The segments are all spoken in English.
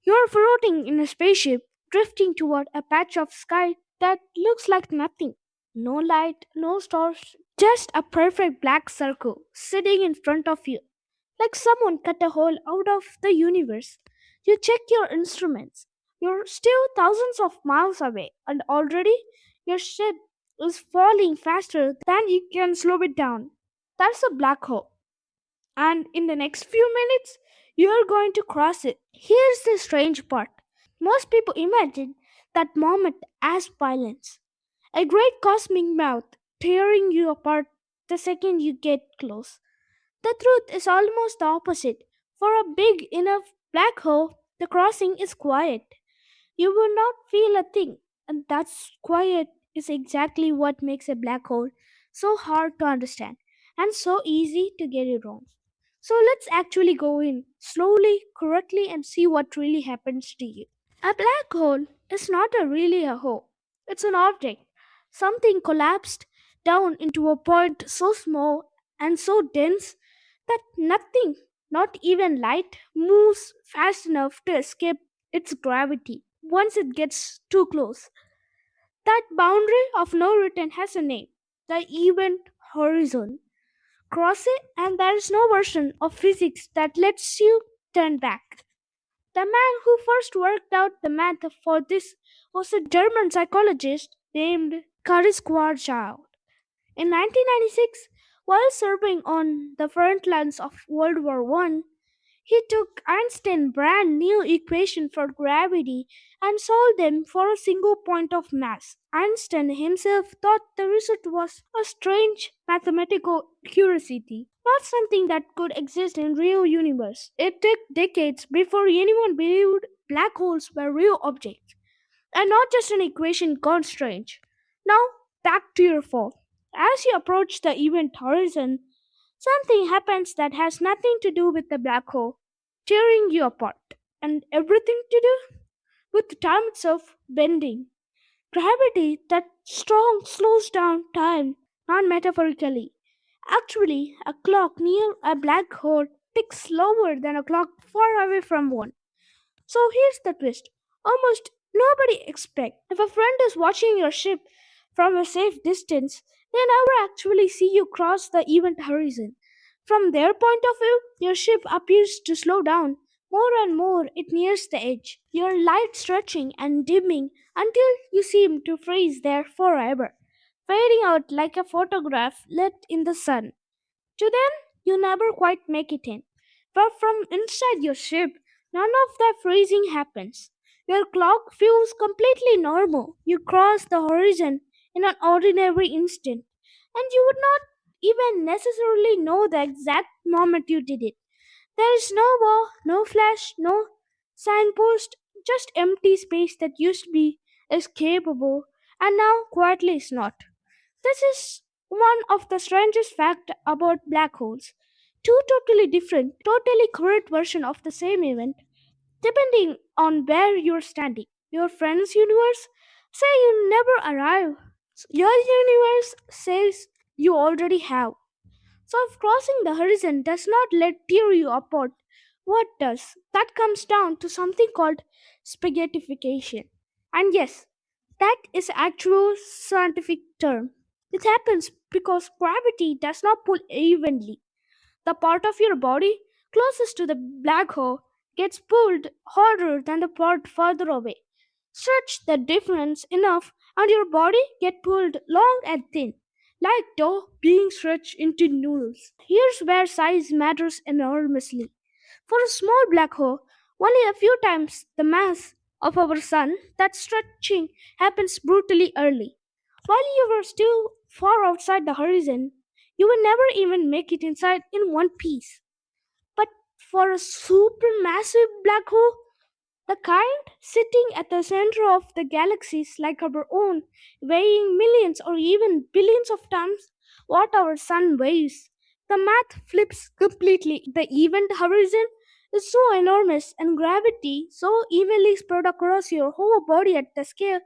You're floating in a spaceship, drifting toward a patch of sky that looks like nothing. No light, no stars, just a perfect black circle sitting in front of you, like someone cut a hole out of the universe. You check your instruments. You're still thousands of miles away, and already your ship is falling faster than you can slow it down. That's a black hole, and in the next few minutes, you're going to cross it. Here's the strange part: most people imagine that moment as violence, a great cosmic mouth tearing you apart the second you get close. The truth is almost the opposite. For a big enough black hole, the crossing is quiet. You will not feel a thing, and that's quiet is exactly what makes a black hole so hard to understand and so easy to get it wrong. So let's actually go in slowly, correctly, and see what really happens to you. A black hole is not really a hole, it's an object, something collapsed down into a point so small and so dense that nothing, not even light, moves fast enough to escape its gravity once it gets too close. That boundary of no return has a name: the event horizon. Cross it, and there is no version of physics that lets you turn back. The man who first worked out the math for this was a German psychologist named Karl Schwarzschild. In 1996, while serving on the front lines of World War I, he took Einstein's brand new equation for gravity and solved them for a single point of mass. Einstein himself thought the result was a strange mathematical curiosity, not something that could exist in real universe. It took decades before anyone believed black holes were real objects and not just an equation gone strange. Now, back to your fall. As you approach the event horizon, something happens that has nothing to do with the black hole, tearing you apart, and everything to do with time itself bending. Gravity, that strong, slows down time, not metaphorically. Actually, a clock near a black hole ticks slower than a clock far away from one. So here's the twist. Almost nobody expects. If a friend is watching your ship from a safe distance, they never actually see you cross the event horizon. From their point of view, your ship appears to slow down. More and more it nears the edge, your light stretching and dimming until you seem to freeze there forever, fading out like a photograph lit in the sun. To them, you never quite make it in. But from inside your ship, none of that freezing happens. Your clock feels completely normal. You cross the horizon in an ordinary instant, and you would not even necessarily know the exact moment you did it. There is no wall, no flash, no signpost, just empty space that used to be escapable and now quietly is not. This is one of the strangest facts about black holes. Two totally different, totally correct versions of the same event, depending on where you're standing. Your friend's universe say you never arrive. Your universe says you already have. So if crossing the horizon does not let tear you apart, what does? That comes down to something called spaghettification. And yes, that is actual scientific term. It happens because gravity does not pull evenly. The part of your body closest to the black hole gets pulled harder than the part further away. Stretch the difference enough and your body get pulled long and thin, like dough being stretched into noodles. Here's where size matters enormously. For a small black hole, only a few times the mass of our sun, that stretching happens brutally early. While you were still far outside the horizon, you will never even make it inside in one piece. But for a supermassive black hole, the kind sitting at the center of the galaxies like our own, weighing millions or even billions of times what our sun weighs, the math flips completely. The event horizon is so enormous and gravity so evenly spread across your whole body at the scale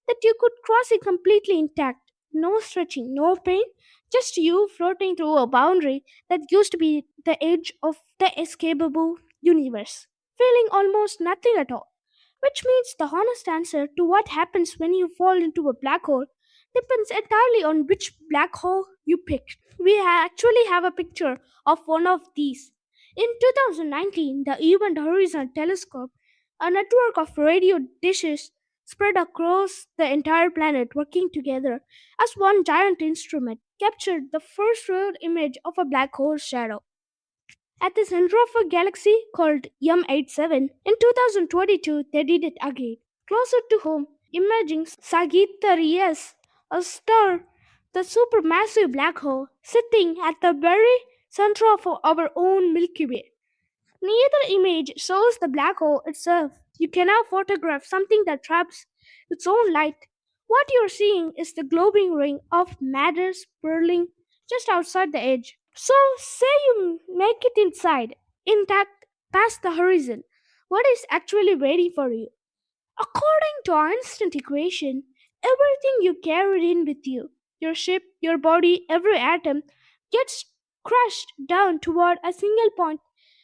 that you could cross it completely intact. No stretching, no pain, just you floating through a boundary that used to be the edge of the escapable universe. feeling almost nothing at all. Which means the honest answer to what happens when you fall into a black hole depends entirely on which black hole you pick. Actually have a picture of one of these. In 2019, the Event Horizon Telescope, a network of radio dishes spread across the entire planet working together as one giant instrument, captured the first real image of a black hole shadow. At the center of a galaxy called M87, in 2022 they did it again. Closer to home, imaging Sagittarius, a star, the supermassive black hole, sitting at the very center of our own Milky Way. Neither image shows the black hole itself. You cannot photograph something that traps its own light. What you're seeing is the glowing ring of matter swirling just outside the edge. So, say you make it inside, intact, past the horizon. What is actually waiting for you? According to Einstein's equation, everything you carried in with you, your ship, your body, every atom, gets crushed down toward a single point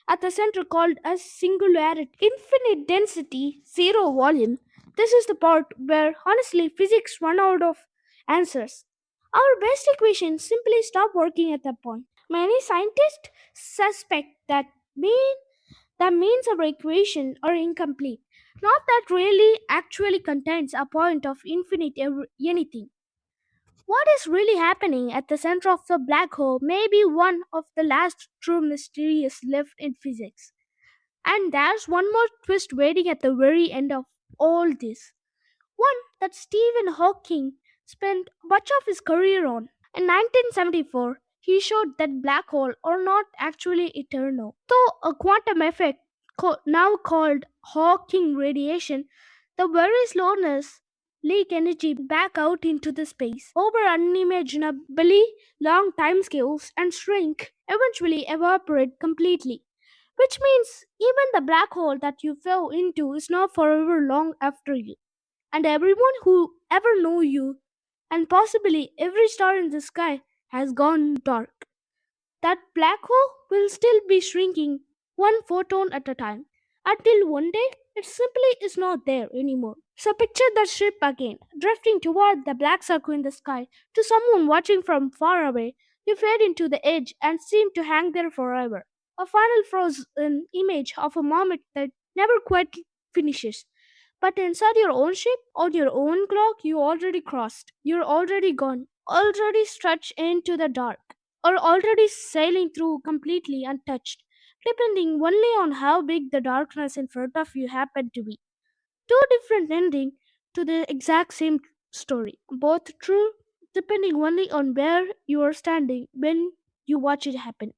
at the center called a singularity. Infinite density, zero volume. This is the part where honestly physics run out of answers. Our best equations simply stop working at that point. Many scientists suspect that means our equations are incomplete. Not that really actually contains a point of anything. What is really happening at the center of the black hole may be one of the last true mysteries left in physics. And there's one more twist waiting at the very end of all this. One that Stephen Hawking spent much of his career on. In 1974, he showed that black holes are not actually eternal. Though a quantum effect, now called Hawking radiation, the very slowness leak energy back out into the space over unimaginably long timescales and shrink, eventually evaporate completely. Which means even the black hole that you fell into is not forever long after you. And everyone who ever knew you, and possibly every star in the sky, has gone dark. That black hole will still be shrinking one photon at a time until one day it simply is not there anymore. So picture the ship again, drifting toward the black circle in the sky. To someone watching from far away, you fade into the edge and seem to hang there forever. A final frozen image of a moment that never quite finishes. But inside your own ship, on your own clock, you already crossed. You're already gone, already stretched into the dark, or already sailing through completely untouched, depending only on how big the darkness in front of you happened to be. Two different endings to the exact same story, both true, depending only on where you are standing when you watch it happen.